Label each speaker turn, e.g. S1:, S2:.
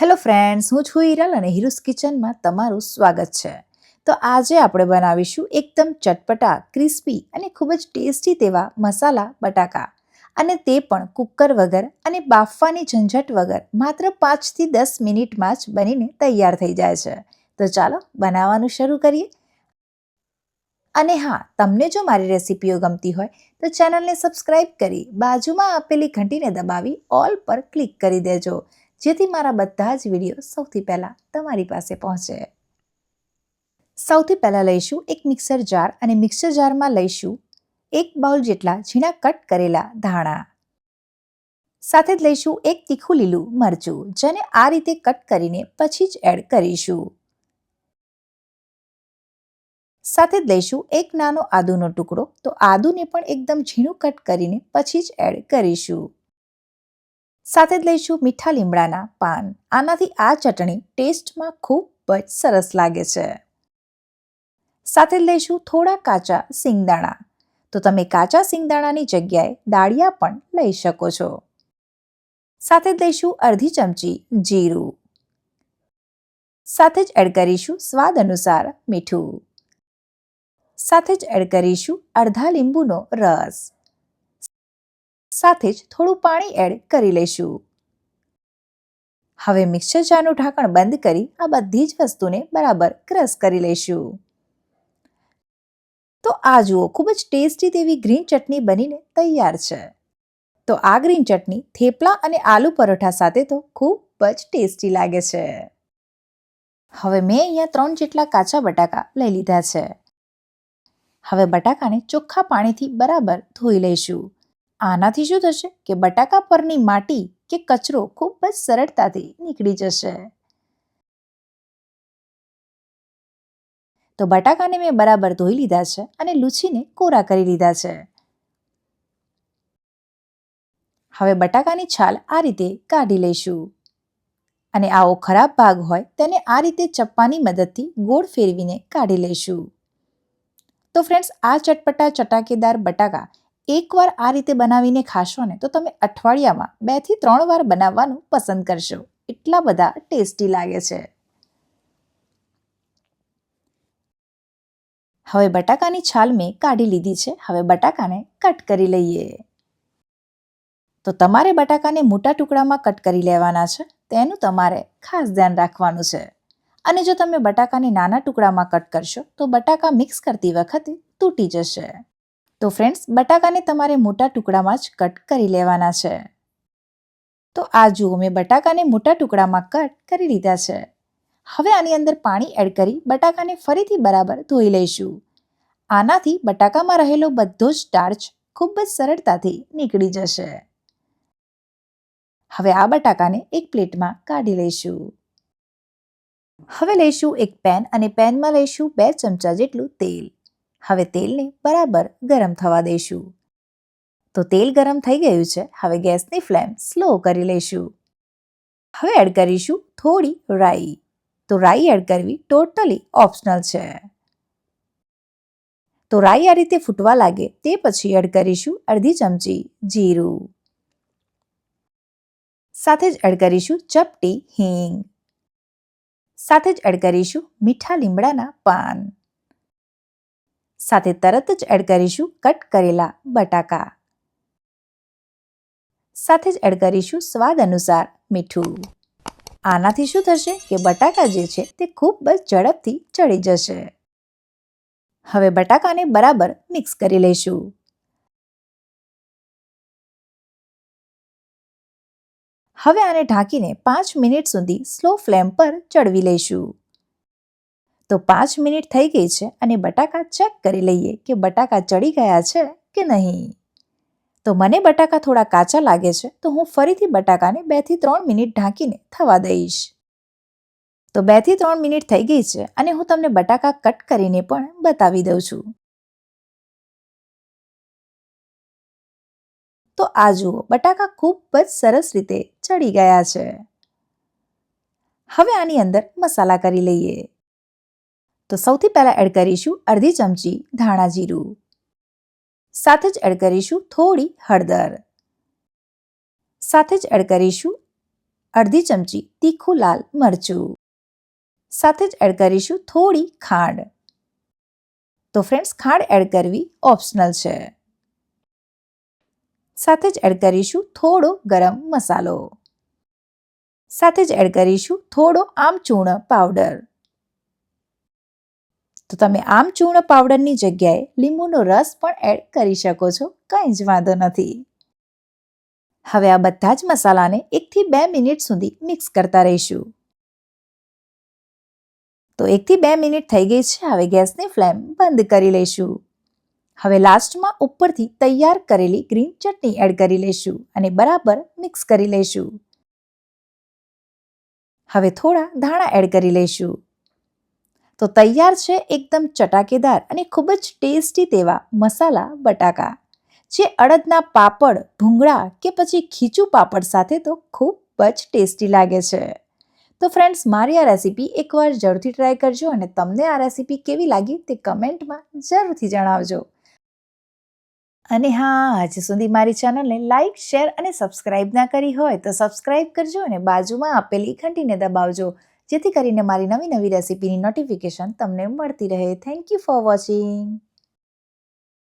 S1: Hello friends, હું છું હિરલ અને હિરુસ કિચનમાં તમારું સ્વાગત છે. તો આજે આપણે બનાવીશું એકદમ ચટપટા, ક્રિસ્પી અને ખૂબ જ ટેસ્ટી તેવા મસાલા બટાકા, અને તે પણ કુકર વગર અને બાફવાની ઝંઝટ વગર માત્ર 5 થી 10 મિનિટમાં જ બનીને તૈયાર થઈ જાય છે. તો ચાલો બનાવવાનું શરૂ કરીએ. અને હા, તમને જો મારી રેસિપીઓ ગમતી હોય તો ચેનલને સબસ્ક્રાઇબ કરી બાજુમાં આપેલી ઘંટીને દબાવી ઓલ પર ક્લિક કરી દેજો, જેથી મારા બધા જ વિડીયો સૌથી પહેલાં તમારી પાસે પહોંચે. સૌથી પહેલાં લઈશું એક મિક્સર જાર, અને મિક્સર જારમાં લઈશું 1 બાઉલ જેટલા ઝીણા કટ કરેલા ધાણા. સાથે જ લઈશું એક તીખું લીલું મરચું, જેને આ રીતે કટ કરીને પછી જ એડ કરીશું. સાથે જ લઈશું એક નાનો આદુનો ટુકડો, તો આદુને પણ એકદમ ઝીણું કટ કરીને પછી જ એડ કરીશું. સાથે જ લઈશું મીઠા લીમડાના પાન. આનાથી આ ચટણી ટેસ્ટમાં ખૂબ જ સરસ લાગે છે. સાથે જ લઈશું થોડા કાચા સિંગદાણા, તો તમે કાચા સિંગદાણાની જગ્યાએ દાળિયા પણ લઈ શકો છો. સાથે જ લઈશું અડધી ચમચી જીરું. સાથે જ એડ કરીશું સ્વાદ અનુસાર મીઠું. સાથે જ એડ કરીશું અડધા લીંબુનો રસ. સાથે જ થોડું પાણી એડ કરી લઈશું. હવે મિક્સર જારનું ઢાંકણ બંધ કરી આ બધી જ વસ્તુને બરાબર ક્રશ કરી લઈશું. તો આ જુઓ, ખૂબ જ ટેસ્ટી તેવી ગ્રીન ચટણી બનીને તૈયાર છે. તો આ ગ્રીન ચટણી થેપલા અને આલુ પરોઠા સાથે તો ખૂબ જ ટેસ્ટી લાગે છે. હવે મેં અહીંયા 3 જેટલા કાચા બટાકા લઈ લીધા છે. હવે બટાકાને ચોખ્ખા પાણીથી બરાબર ધોઈ લઈશું. આનાથી શું થશે કે બટાકા પરની માટી કે કચરો ખૂબ જ સરળતાથી નીકળી જશે. તો બટાકાને મેં બરાબર ધોઈ લીધા છે અને લૂછીને કોરા કરી લીધા છે. હવે બટાકાની છાલ આ રીતે કાઢી લઈશું, અને આવો ખરાબ ભાગ હોય તેને આ રીતે ચપ્પાની મદદથી ગોળ ફેરવીને કાઢી લઈશું. તો ફ્રેન્ડ્સ, આ ચટપટા ચટાકેદાર બટાકા એકવાર આ રીતે બનાવીને ખાશો ને તો તમે અઠવાડિયામાં 2 થી 3 વાર બનાવવાનું પસંદ કરશો. એટલા બધા ટેસ્ટી લાગે છે. હવે બટાકાની છાલ મેં કાઢી લીધી છે. હવે બટાકાને કટ કરી લઈએ. તો તમારે બટાકાને મોટા ટુકડામાં કટ કરી લેવાના છે, તેનું તમારે ખાસ ધ્યાન રાખવાનું છે. અને જો તમે બટાકાને નાના ટુકડામાં કટ કરશો તો બટાકા મિક્સ કરતી વખતે તૂટી જશે. તો ફ્રેન્ડ્સ, બટાકાને તમારે મોટા ટુકડામાં જ કટ કરી લેવાના છે. તો આ જુઓ, મેં બટાકાને મોટા ટુકડામાં કટ કરી લીધા છે. હવે આની અંદર પાણી એડ કરી બટાકાને ફરીથી બરાબર ધોઈ લઈશું. આનાથી બટાકામાં રહેલો બધો જ સ્ટાર્ચ ખૂબ જ સરળતાથી નીકળી જશે. હવે આ બટાકાને એક પ્લેટમાં કાઢી લઈશું. હવે લઈશું એક પેન, અને પેનમાં લઈશું 2 ચમચા જેટલું તેલ. હવે તેલને બરાબર ગરમ થવા દઈશું. તો તેલ ગરમ થઈ ગયું છે. હવે ગેસની ફ્લેમ સ્લો કરી લઈશું. હવે એડ કરીશું થોડી રાઈ. તો રાઈ એડ કરવી ટોટલી ઓપ્શનલ છે. તો રાઈ આ રીતે ફૂટવા લાગે તે પછી એડ કરીશું અડધી ચમચી જીરું. સાથે જ એડ કરીશું ચપટી હિંગ. સાથે જ એડ કરીશું મીઠા લીમડાના પાન. સાથે તરત જ એડ કરીશું કટ કરેલા બટાકા. સાથે જ એડ કરીશું સ્વાદ અનુસાર મીઠું. આનાથી શું થશે કે બટાકા જે છે તે ખૂબ જ ઝડપથી ચડી જશે. હવે બટાકાને બરાબર મિક્સ કરી લઈશું. હવે આને ઢાંકીને 5 મિનિટ સુધી સ્લો ફ્લેમ પર ચડવી લઈશું. તો 5 મિનિટ થઈ ગઈ છે, અને બટાકા ચેક કરી લઈએ કે બટાકા ચડી ગયા છે કે નહીં. તો મને બટાકા થોડા કાચા લાગે છે, તો હું ફરીથી બટાકાને 2 થી 3 મિનિટ ઢાંકીને થવા દઈશ. તો 2 થી 3 મિનિટ થઈ ગઈ છે, અને હું તમને બટાકા કટ કરીને પણ બતાવી દઉં છું. તો આ જુઓ, બટાકા ખૂબ જ સરસ રીતે ચડી ગયા છે. હવે આની અંદર મસાલા કરી લઈએ. તો સૌથી પહેલા એડ કરીશું અડધી ચમચી ધાણા જીરું. સાથે જ એડ કરીશું થોડી હળદર. સાથે જ એડ કરીશું અડધી ચમચી તીખું લાલ મરચું. સાથે જ એડ કરીશું થોડી ખાંડ. તો ફ્રેન્ડ્સ, ખાંડ એડ કરવી ઓપ્શનલ છે. સાથે જ એડ કરીશું થોડો ગરમ મસાલો. સાથે જ એડ કરીશું થોડો આમચૂર્ણ પાવડર. તો તમે આમચૂર્ણ પાવડરની જગ્યાએ લીંબુનો રસ પણ એડ કરી શકો છો, કંઈ જ વાંધો નથી. હવે આ બધા જ મસાલાને 1 થી 2 મિનિટ સુધી મિક્સ કરતા રહીશું. તો 1 થી 2 મિનિટ થઈ ગઈ છે. હવે ગેસની ફ્લેમ બંધ કરી લઈશું. હવે લાસ્ટમાં ઉપરથી તૈયાર કરેલી ગ્રીન ચટણી એડ કરી લઈશું અને બરાબર મિક્સ કરી લઈશું. હવે થોડા ધાણા એડ કરી લઈશું. તો તૈયાર છે એકદમ ચટાકેદાર અને ખૂબ જ ટેસ્ટી તેવા મસાલા બટાકા, જે અડદના પાપડ, ભૂંગળા કે પછી ખીચું પાપડ સાથે તો ખૂબ જ ટેસ્ટી લાગે છે. તો ફ્રેન્ડ્સ, મારી આ રેસીપી એકવાર જરૂરથી ટ્રાય કરજો અને તમને આ રેસીપી કેવી લાગી તે કમેન્ટમાં જરૂરથી જણાવજો. અને હા, હજી સુધી મારી ચેનલને લાઇક, શેર અને સબસ્ક્રાઇબ ના કરી હોય તો સબસ્ક્રાઇબ કરજો અને બાજુમાં આપેલી ઘંટીને દબાવજો, જેથી કરીને મારી નવી રેસીપીની નોટિફિકેશન તમને મળતી રહે. Thank you for watching.